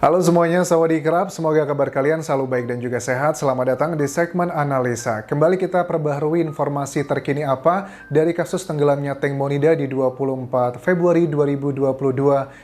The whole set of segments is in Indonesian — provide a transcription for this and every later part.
Halo semuanya, sawadee-krap. Semoga kabar kalian selalu baik dan juga sehat. Selamat datang di segmen analisa. Kembali kita perbaharui informasi terkini apa dari kasus tenggelamnya Tank Monida di 24 Februari 2022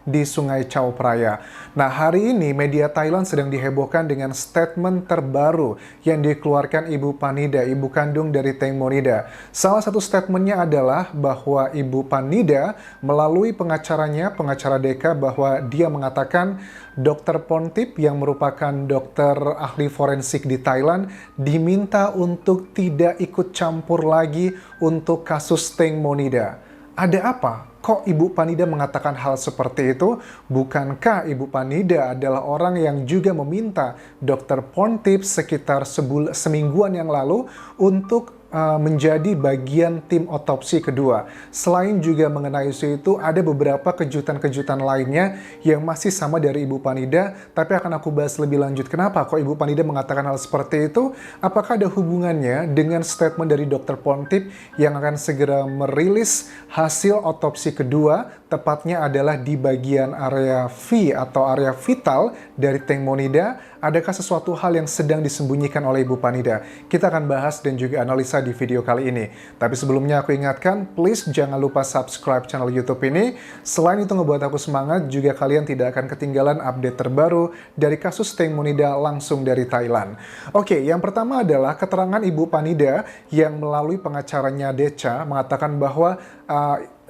di Sungai Chao Phraya. Nah, hari ini media Thailand sedang dihebohkan dengan statement terbaru yang dikeluarkan Ibu Phanida, ibu kandung dari Tank Monida. Salah satu statementnya adalah bahwa Ibu Phanida melalui pengacara Deka, bahwa dia mengatakan Dr. Pontip yang merupakan dokter ahli forensik di Thailand diminta untuk tidak ikut campur lagi untuk kasus Tank Monida. Ada apa? Kok Ibu Phanida mengatakan hal seperti itu? Bukankah Ibu Phanida adalah orang yang juga meminta Dr. Pontip sekitar semingguan yang lalu untuk menjadi bagian tim otopsi kedua. Selain juga mengenai isu itu, ada beberapa kejutan-kejutan lainnya yang masih sama dari Ibu Phanida, tapi akan aku bahas lebih lanjut. Kenapa kok Ibu Phanida mengatakan hal seperti itu? Apakah ada hubungannya dengan statement dari Dr. Pontip yang akan segera merilis hasil otopsi kedua, tepatnya adalah di bagian area V atau area vital dari Tank Monida? Adakah sesuatu hal yang sedang disembunyikan oleh Ibu Phanida? Kita akan bahas dan juga analisa di video kali ini. Tapi sebelumnya aku ingatkan, please jangan lupa subscribe channel YouTube ini. Selain itu ngebuat aku semangat, juga kalian tidak akan ketinggalan update terbaru dari kasus Tank Monida langsung dari Thailand. Oke, yang pertama adalah keterangan Ibu Phanida yang melalui pengacaranya Decha mengatakan bahwa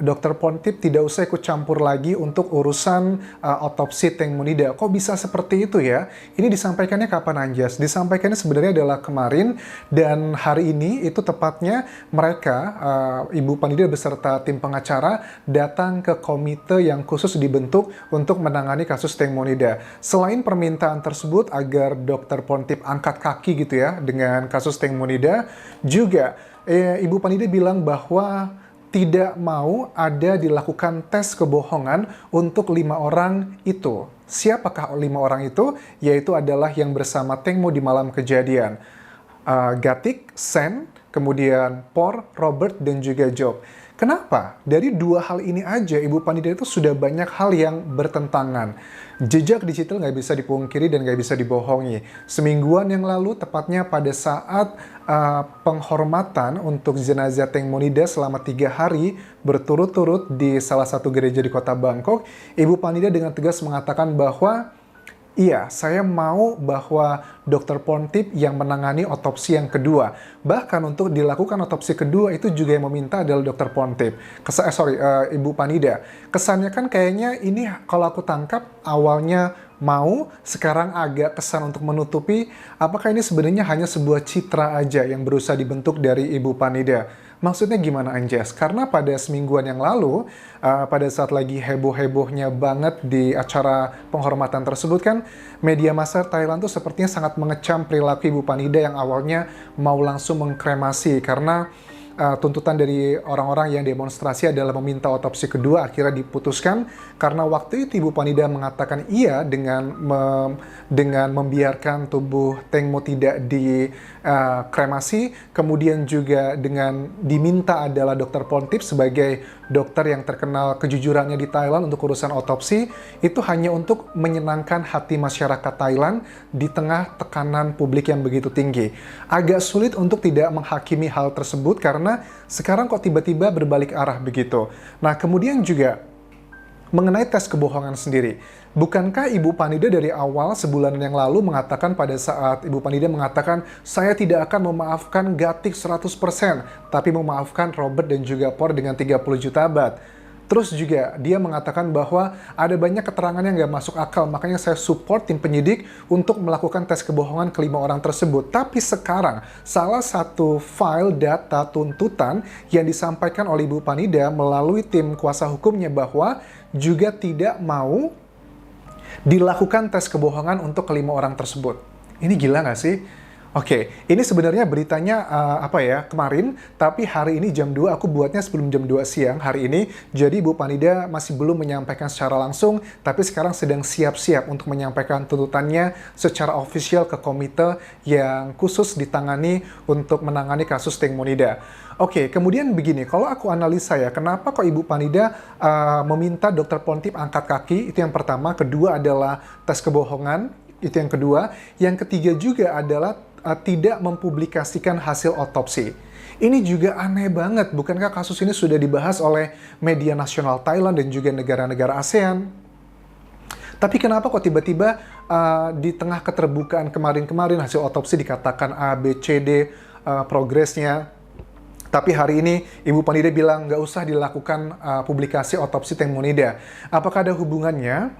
Dr. Pontip tidak usah ikut campur lagi untuk urusan otopsi Tank Monida. Kok bisa seperti itu ya? Ini disampaikannya kapan, Anjas? Disampaikannya sebenarnya adalah kemarin, dan hari ini itu tepatnya mereka, Ibu Phanida beserta tim pengacara, datang ke komite yang khusus dibentuk untuk menangani kasus Tank Monida. Selain permintaan tersebut agar Dr. Pontip angkat kaki gitu ya dengan kasus Tank Monida, juga Ibu Phanida bilang bahwa tidak mau ada dilakukan tes kebohongan untuk 5 orang itu. Siapakah 5 orang itu? Yaitu adalah yang bersama Tank Mo di malam kejadian. Gatik, Sen, kemudian Por, Robert, dan juga Job. Kenapa? Dari 2 hal ini aja Ibu Phanida itu sudah banyak hal yang bertentangan. Jejak digital nggak bisa dipungkiri dan nggak bisa dibohongi. Semingguan yang lalu, tepatnya pada saat penghormatan untuk jenazah Tank Monida selama 3 hari berturut-turut di salah satu gereja di kota Bangkok, Ibu Phanida dengan tegas mengatakan bahwa iya, saya mau bahwa Dr. Pontip yang menangani otopsi yang kedua. Bahkan untuk dilakukan otopsi kedua itu juga yang meminta adalah Dr. Pontip. Ibu Phanida. Kesannya kan kayaknya ini kalau aku tangkap awalnya mau, sekarang agak kesan untuk menutupi. Apakah ini sebenarnya hanya sebuah citra aja yang berusaha dibentuk dari Ibu Phanida? Maksudnya gimana, Anjas? Karena pada semingguan yang lalu, pada saat lagi heboh-hebohnya banget di acara penghormatan tersebut kan, media massa Thailand tuh sepertinya sangat mengecam perilaku Ibu Phanida yang awalnya mau langsung mengkremasi karena tuntutan dari orang-orang yang demonstrasi adalah meminta otopsi kedua. Akhirnya diputuskan karena waktu itu Ibu Phanida mengatakan iya dengan membiarkan tubuh Tank Mo tidak dikremasi, kemudian juga dengan diminta adalah Dr. Pontip sebagai dokter yang terkenal kejujurannya di Thailand untuk urusan otopsi, itu hanya untuk menyenangkan hati masyarakat Thailand di tengah tekanan publik yang begitu tinggi. Agak sulit untuk tidak menghakimi hal tersebut karena sekarang kok tiba-tiba berbalik arah begitu. Nah, kemudian juga mengenai tes kebohongan sendiri. Bukankah Ibu Phanida dari awal sebulan yang lalu mengatakan, pada saat Ibu Phanida mengatakan, saya tidak akan memaafkan Gatik 100%, tapi memaafkan Robert dan juga Por dengan 30 juta baht. Terus juga dia mengatakan bahwa ada banyak keterangan yang nggak masuk akal, makanya saya support tim penyidik untuk melakukan tes kebohongan ke 5 orang tersebut. Tapi sekarang, salah satu file data tuntutan yang disampaikan oleh Ibu Phanida melalui tim kuasa hukumnya bahwa juga tidak mau dilakukan tes kebohongan untuk ke 5 orang tersebut. Ini gila nggak sih? Oke, ini sebenarnya beritanya kemarin, tapi hari ini jam 2, aku buatnya sebelum jam 2 siang hari ini, jadi Ibu Phanida masih belum menyampaikan secara langsung, tapi sekarang sedang siap-siap untuk menyampaikan tuntutannya secara official ke komite yang khusus ditangani untuk menangani kasus Tank Monida. Oke, kemudian begini, kalau aku analisa ya, kenapa kok Ibu Panida meminta Dokter Pontip angkat kaki, itu yang pertama. Kedua adalah tes kebohongan, itu yang kedua. Yang ketiga juga adalah tidak mempublikasikan hasil otopsi. Ini juga aneh banget, bukankah kasus ini sudah dibahas oleh media nasional Thailand dan juga negara-negara ASEAN? Tapi kenapa kok tiba-tiba di tengah keterbukaan kemarin-kemarin hasil otopsi dikatakan A, B, C, D progresnya, tapi hari ini Ibu Panida bilang nggak usah dilakukan publikasi otopsi Teng Monida. Apakah ada hubungannya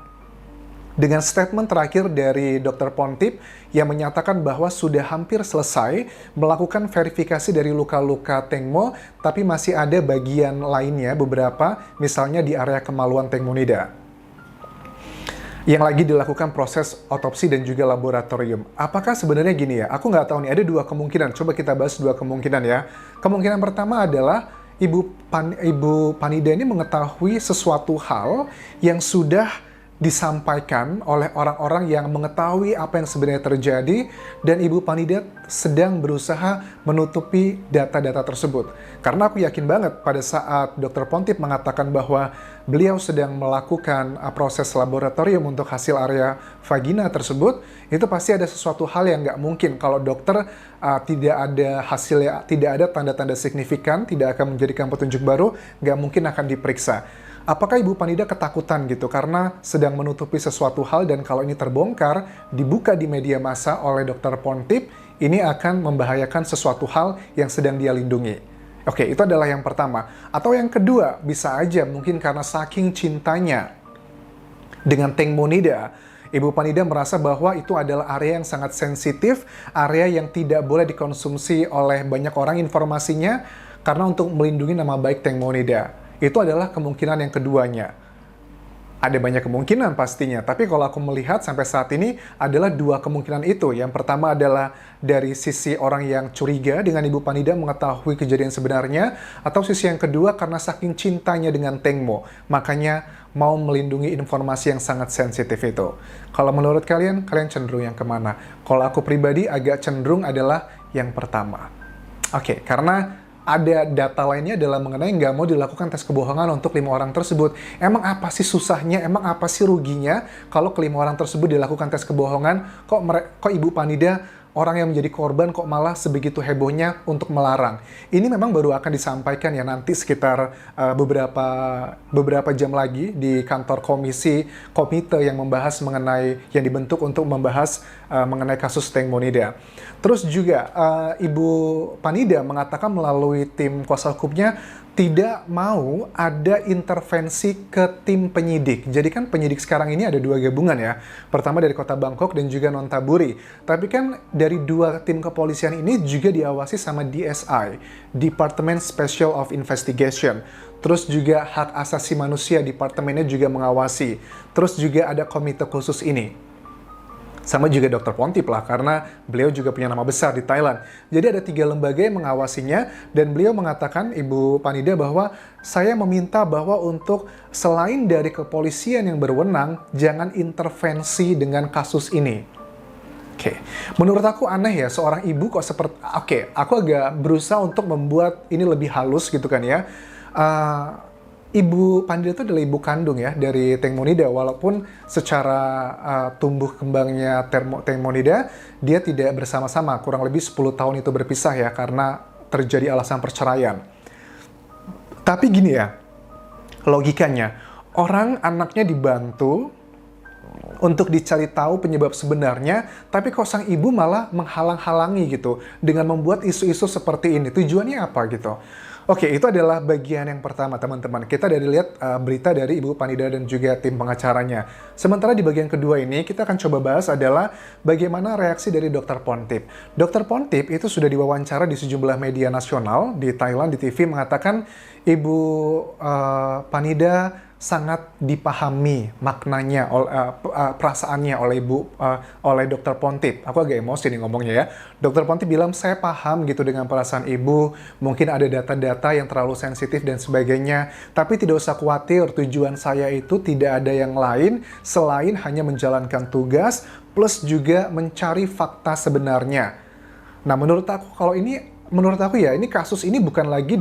dengan statement terakhir dari Dr. Pontip yang menyatakan bahwa sudah hampir selesai melakukan verifikasi dari luka-luka Teng Mo, tapi masih ada bagian lainnya beberapa, misalnya di area kemaluan Teng Monida, yang lagi dilakukan proses otopsi dan juga laboratorium. Apakah sebenarnya gini ya, aku nggak tahu nih, ada dua kemungkinan. Coba kita bahas dua kemungkinan ya. Kemungkinan pertama adalah Ibu Panida ini mengetahui sesuatu hal yang sudah disampaikan oleh orang-orang yang mengetahui apa yang sebenarnya terjadi, dan Ibu Panida sedang berusaha menutupi data-data tersebut. Karena aku yakin banget pada saat Dr. Pontip mengatakan bahwa beliau sedang melakukan proses laboratorium untuk hasil area vagina tersebut, itu pasti ada sesuatu hal yang nggak mungkin kalau dokter tidak ada hasilnya, tidak ada tanda-tanda signifikan, tidak akan menjadikan petunjuk baru, nggak mungkin akan diperiksa. Apakah Ibu Panida ketakutan gitu karena sedang menutupi sesuatu hal, dan kalau ini terbongkar, dibuka di media massa oleh Dr. Pontip, ini akan membahayakan sesuatu hal yang sedang dia lindungi. Oke, itu adalah yang pertama. Atau yang kedua, bisa aja mungkin karena saking cintanya dengan Teng Monida, Ibu Panida merasa bahwa itu adalah area yang sangat sensitif, area yang tidak boleh dikonsumsi oleh banyak orang informasinya, karena untuk melindungi nama baik Teng Monida. Itu adalah kemungkinan yang keduanya. Ada banyak kemungkinan pastinya, tapi kalau aku melihat sampai saat ini adalah dua kemungkinan itu. Yang pertama adalah dari sisi orang yang curiga dengan Ibu Panida mengetahui kejadian sebenarnya, atau sisi yang kedua karena saking cintanya dengan Teng Mo, makanya mau melindungi informasi yang sangat sensitif itu. Kalau menurut kalian, kalian cenderung yang kemana? Kalau aku pribadi agak cenderung adalah yang pertama. Oke, karena ada data lainnya adalah mengenai nggak mau dilakukan tes kebohongan untuk 5 orang tersebut. Emang apa sih susahnya, emang apa sih ruginya kalau ke 5 orang tersebut dilakukan tes kebohongan? Kok Ibu Panida, orang yang menjadi korban, kok malah sebegitu hebohnya untuk melarang? Ini memang baru akan disampaikan ya nanti sekitar beberapa jam lagi di kantor komite yang membahas yang dibentuk untuk membahas mengenai kasus Teng Monida. Terus juga Ibu Panida mengatakan melalui tim kuasa hukumnya tidak mau ada intervensi ke tim penyidik. Jadi kan penyidik sekarang ini ada dua gabungan ya. Pertama dari Kota Bangkok dan juga Nonthaburi. Tapi kan dari dua tim kepolisian ini juga diawasi sama DSI, Department Special of Investigation. Terus juga hak asasi manusia, departemennya juga mengawasi. Terus juga ada komite khusus ini. Sama juga Dr. Pontip lah, karena beliau juga punya nama besar di Thailand. Jadi ada 3 lembaga yang mengawasinya, dan beliau mengatakan, Ibu Panida, bahwa saya meminta bahwa untuk selain dari kepolisian yang berwenang, jangan intervensi dengan kasus ini. Oke, menurut aku aneh ya, seorang ibu kok seperti... Oke, aku agak berusaha untuk membuat ini lebih halus gitu kan ya. Ibu Panida itu adalah ibu kandung ya dari Teng Monida, walaupun secara tumbuh kembangnya Teng Monida dia tidak bersama-sama, kurang lebih 10 tahun itu berpisah ya karena terjadi alasan perceraian. Tapi gini ya, logikanya, orang anaknya dibantu untuk dicari tahu penyebab sebenarnya, tapi kok sang ibu malah menghalang-halangi gitu dengan membuat isu-isu seperti ini. Tujuannya apa gitu? Oke, itu adalah bagian yang pertama, teman-teman. Kita dari lihat berita dari Ibu Panida dan juga tim pengacaranya. Sementara di bagian kedua ini, kita akan coba bahas adalah bagaimana reaksi dari Dr. Pontip. Dr. Pontip itu sudah diwawancara di sejumlah media nasional di Thailand, di TV, mengatakan Ibu Panida sangat dipahami maknanya, perasaannya oleh Dr. Pontip. Aku agak emosi nih ngomongnya ya. Dr. Pontip bilang, saya paham gitu dengan perasaan ibu, mungkin ada data-data yang terlalu sensitif dan sebagainya, tapi tidak usah khawatir, tujuan saya itu tidak ada yang lain selain hanya menjalankan tugas, plus juga mencari fakta sebenarnya. Nah, menurut aku kalau ini menurut aku ya, ini kasus ini bukan lagi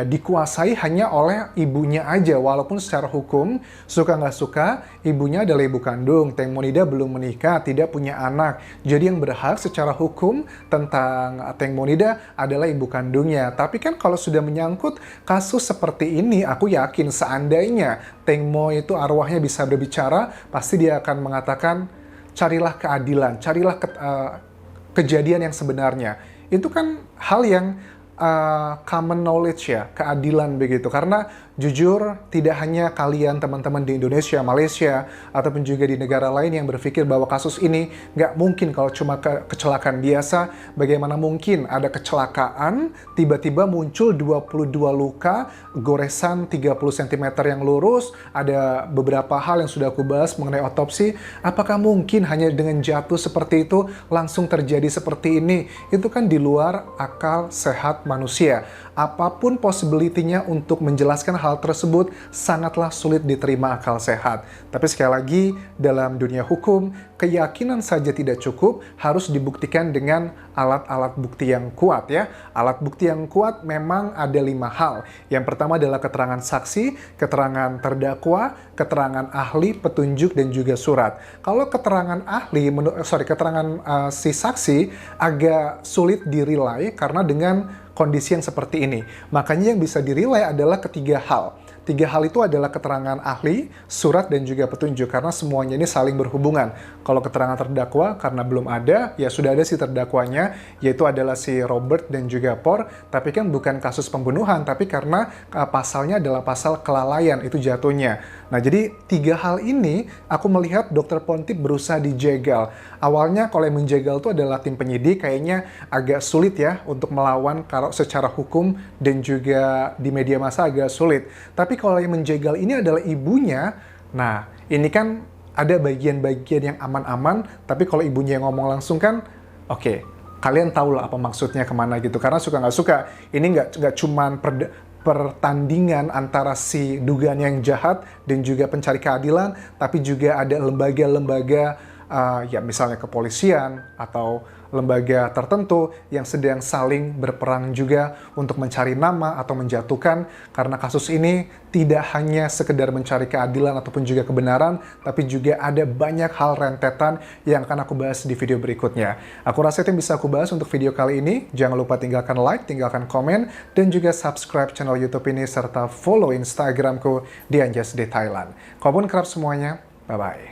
dikuasai hanya oleh ibunya aja, walaupun secara hukum, suka nggak suka, ibunya adalah ibu kandung, Teng Monida belum menikah, tidak punya anak. Jadi yang berhak secara hukum tentang Teng Monida adalah ibu kandungnya. Tapi kan kalau sudah menyangkut kasus seperti ini, aku yakin seandainya Teng Mo itu arwahnya bisa berbicara, pasti dia akan mengatakan, carilah keadilan, carilah kejadian yang sebenarnya. Itu kan hal yang common knowledge ya, keadilan begitu. Karena jujur, tidak hanya kalian teman-teman di Indonesia, Malaysia, ataupun juga di negara lain yang berpikir bahwa kasus ini nggak mungkin kalau cuma kecelakaan biasa. Bagaimana mungkin ada kecelakaan, tiba-tiba muncul 22 luka, goresan 30 cm yang lurus, ada beberapa hal yang sudah aku bahas mengenai otopsi. Apakah mungkin hanya dengan jatuh seperti itu langsung terjadi seperti ini? Itu kan di luar akal sehat manusia. Apapun possibility-nya untuk menjelaskan hal tersebut sangatlah sulit diterima akal sehat. Tapi sekali lagi, dalam dunia hukum, keyakinan saja tidak cukup, harus dibuktikan dengan alat-alat bukti yang kuat ya. Alat bukti yang kuat memang ada 5 hal. Yang pertama adalah keterangan saksi, keterangan terdakwa, keterangan ahli, petunjuk, dan juga surat. Kalau keterangan ahli, keterangan si saksi agak sulit dirilai karena dengan kondisi yang seperti ini. Makanya yang bisa dirilai adalah ketiga hal. 3 hal itu adalah keterangan ahli, surat, dan juga petunjuk, karena semuanya ini saling berhubungan. Kalau keterangan terdakwa, karena belum ada, ya sudah ada si terdakwanya, yaitu adalah si Robert dan juga Por, tapi kan bukan kasus pembunuhan, tapi karena pasalnya adalah pasal kelalaian, itu jatuhnya. Nah, jadi 3 hal ini, aku melihat Dr. Pontip berusaha dijegal. Awalnya kalau yang menjegal itu adalah tim penyidik, kayaknya agak sulit ya untuk melawan kalau secara hukum dan juga di media massa agak sulit. Tapi kalau yang menjegal ini adalah ibunya, nah ini kan ada bagian-bagian yang aman-aman, tapi kalau ibunya yang ngomong langsung kan, oke, kalian tahu lah apa maksudnya kemana gitu. Karena suka nggak suka, ini nggak cuman pertandingan antara si dugaan yang jahat dan juga pencari keadilan, tapi juga ada lembaga-lembaga ya misalnya kepolisian atau lembaga tertentu yang sedang saling berperang juga untuk mencari nama atau menjatuhkan, karena kasus ini tidak hanya sekedar mencari keadilan ataupun juga kebenaran, tapi juga ada banyak hal rentetan yang akan aku bahas di video berikutnya. Aku rasa itu yang bisa aku bahas untuk video kali ini. Jangan lupa tinggalkan like, tinggalkan komen, dan juga subscribe channel YouTube ini serta follow Instagramku di Anjas di Thailand. Kobun kerap semuanya, bye-bye.